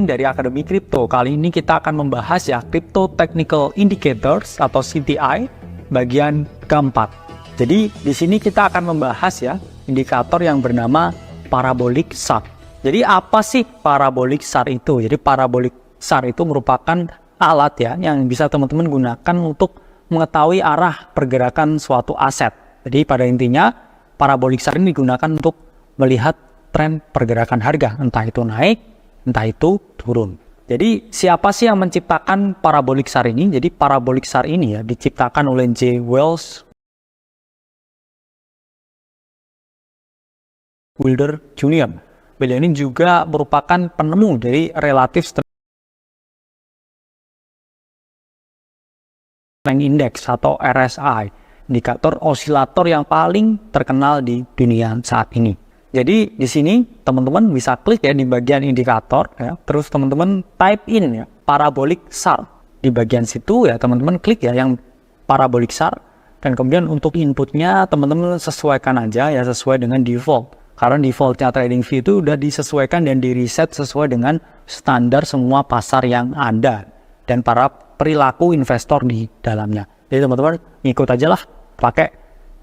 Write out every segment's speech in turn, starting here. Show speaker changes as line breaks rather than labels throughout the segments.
Dari Akademi Kripto. Kali ini kita akan membahas ya Crypto Technical Indicators atau CTI bagian keempat. Jadi di sini kita akan membahas ya indikator yang bernama parabolic SAR. Jadi apa sih parabolic SAR itu? Jadi parabolic SAR itu merupakan alat ya yang bisa teman-teman gunakan untuk mengetahui arah pergerakan suatu aset. Jadi pada intinya parabolic SAR ini digunakan untuk melihat tren pergerakan harga, entah itu naik, entah itu turun. Jadi siapa sih yang menciptakan parabolic SAR ini? Jadi parabolic SAR ini ya diciptakan oleh J. Wells Wilder Jr. Beliau ini juga merupakan penemu dari Relative Strength Index atau RSI, indikator osilator yang paling terkenal di dunia saat ini. Jadi di sini teman-teman bisa klik ya di bagian indikator ya, terus teman-teman type in ya parabolic SAR. Di bagian situ ya teman-teman klik ya yang parabolic SAR, dan kemudian untuk inputnya teman-teman sesuaikan aja ya sesuai dengan default. Karena defaultnya TradingView itu udah disesuaikan dan di reset sesuai dengan standar semua pasar yang ada dan para perilaku investor di dalamnya. Jadi teman-teman ikut aja lah pakai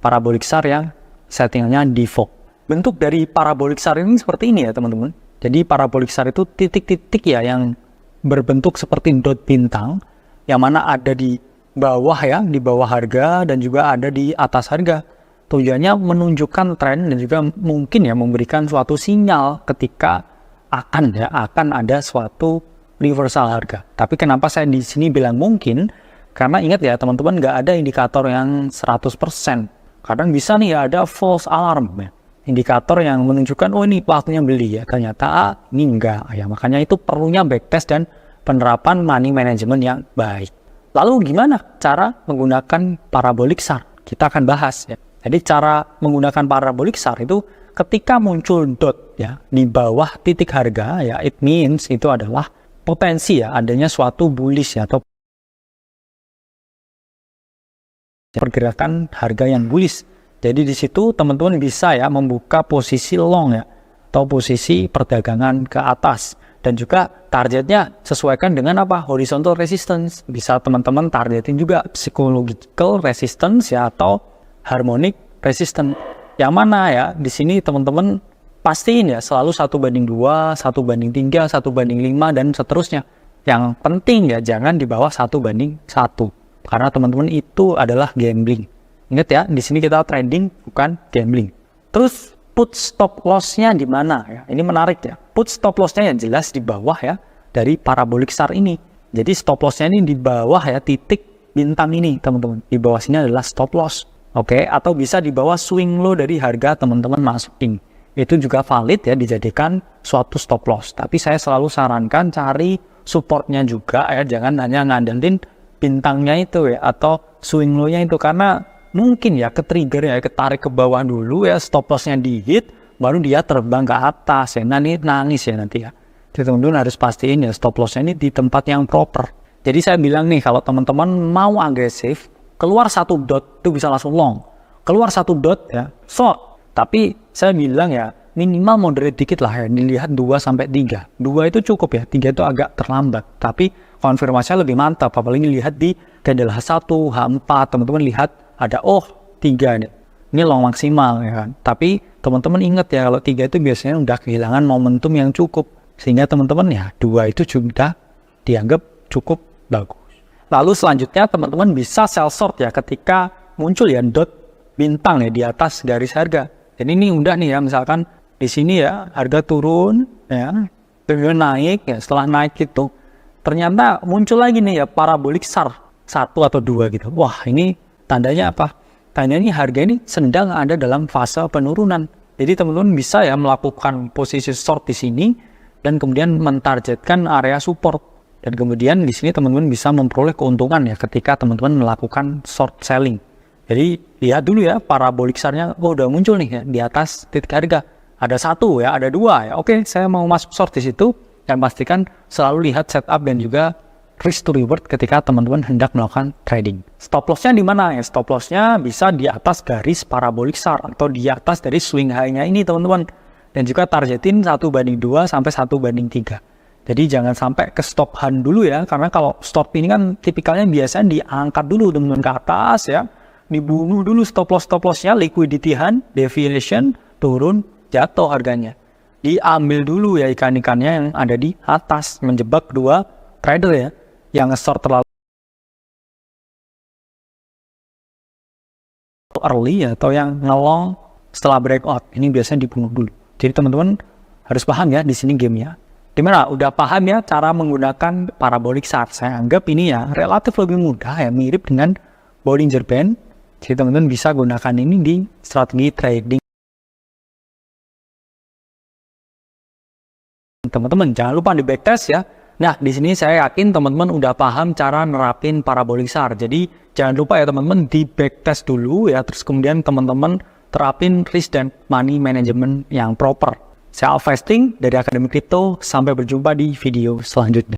parabolic SAR yang settingnya default. Bentuk dari parabolic SAR ini seperti ini ya teman-teman. Jadi parabolic SAR itu titik-titik ya yang berbentuk seperti dot bintang, yang mana ada di bawah ya, di bawah harga dan juga ada di atas harga. Tujuannya menunjukkan tren dan juga mungkin ya memberikan suatu sinyal ketika akan ada suatu reversal harga. Tapi kenapa saya di sini bilang mungkin? Karena ingat ya teman-teman, nggak ada indikator yang 100%. Kadang bisa nih ya ada false alarm ya. Indikator yang menunjukkan oh ini waktunya beli ya, ternyata ini enggak ya. Makanya itu perlunya backtest dan penerapan money management yang baik. Lalu gimana cara menggunakan parabolic SAR? Kita akan bahas ya. Jadi cara menggunakan parabolic SAR itu ketika muncul dot ya di bawah titik harga ya, it means itu adalah potensi ya adanya suatu bullish ya, atau pergerakan harga yang bullish. Jadi di situ teman-teman bisa ya membuka posisi long ya, atau posisi perdagangan ke atas, dan juga targetnya sesuaikan dengan apa? Horizontal resistance. Bisa teman-teman targetin juga psychological resistance ya, atau harmonic resistance. Yang mana ya di sini teman-teman pastiin ya selalu 1/2, 1/3, 1/5 dan seterusnya. Yang penting ya jangan di bawah 1/1, karena teman-teman itu adalah gambling. Ingat ya, di sini kita trading bukan gambling. Terus put stop loss-nya di mana ya? Ini menarik ya. Put stop loss-nya yang jelas di bawah ya dari parabolic SAR ini. Jadi stop loss-nya ini di bawah ya titik bintang ini, teman-teman. Di bawah sini adalah stop loss. Oke, atau bisa di bawah swing low dari harga teman-teman masukin. Itu juga valid ya dijadikan suatu stop loss. Tapi saya selalu sarankan cari supportnya juga ya, jangan hanya ngandelin bintangnya itu ya atau swing low-nya itu, karena mungkin ya ke-trigger ya, ketarik ke bawah dulu ya, stop loss-nya di-hit, baru dia terbang ke atas ya, nanti nangis ya nanti ya. Jadi teman-teman harus pastiin ya stop loss-nya ini di tempat yang proper. Jadi saya bilang nih, kalau teman-teman mau agresif, keluar satu dot itu bisa langsung long, keluar satu dot ya short. Tapi saya bilang ya minimal moderate dikit lah ya, dilihat 2-3. 2 itu cukup ya, 3 itu agak terlambat, tapi konfirmasinya lebih mantap. Apalagi lihat di candle H1, H4, teman-teman lihat ada 3 nih, ini long maksimal ya kan. Tapi teman-teman ingat ya, kalau 3 itu biasanya udah kehilangan momentum yang cukup, sehingga teman-teman ya 2 itu sudah dianggap cukup bagus. Lalu selanjutnya teman-teman bisa sell short ya ketika muncul ya dot bintang ya di atas garis harga. Jadi ini udah nih ya, misalkan di sini ya harga turun ya, kemudian naik ya, setelah naik itu ternyata muncul lagi nih ya parabolic SAR 1 atau 2 gitu. Wah, ini tandanya apa? Tandanya harga ini sedang ada dalam fase penurunan. Jadi teman-teman bisa ya melakukan posisi short di sini dan kemudian mentargetkan area support. Dan kemudian di sini teman-teman bisa memperoleh keuntungan ya ketika teman-teman melakukan short selling. Jadi lihat dulu ya parabolic SAR-nya, oh udah muncul nih ya di atas titik harga. Ada 1 ya, ada 2 ya. Oke, saya mau masuk short di situ, dan pastikan selalu lihat setup dan juga risk to reward ketika teman-teman hendak melakukan trading. Stop loss-nya di mana ya? Stop loss-nya bisa di atas garis parabolic SAR atau di atas dari swing high-nya ini teman-teman. Dan juga targetin 1/2 sampai 1/3. Jadi jangan sampai ke stop hunt dulu ya, karena kalau stop ini kan tipikalnya biasanya diangkat dulu teman-teman ke atas ya, dibunuh dulu stop lossnya, liquidity hunt, deviation, turun, jatuh harganya. Diambil dulu ya ikan-ikannya yang ada di atas, menjebak dua trader ya, yang nge-short terlalu early ya, atau yang ngelong setelah breakout. Ini biasanya dibunuh dulu. Jadi teman-teman harus paham ya di sini gamenya. Gimana? Udah paham ya cara menggunakan parabolic chart? Saya anggap ini ya relatif lebih mudah ya, mirip dengan Bollinger Band. Jadi teman-teman bisa gunakan ini di strategi trading. Teman-teman jangan lupa di backtest ya. Nah, di sini saya yakin teman-teman udah paham cara nerapin parabolic chart. Jadi jangan lupa ya teman-teman di backtest dulu ya, terus kemudian teman-teman terapin risk dan money management yang proper. Saya Alvesting dari Akademi Kripto, sampai berjumpa di video selanjutnya.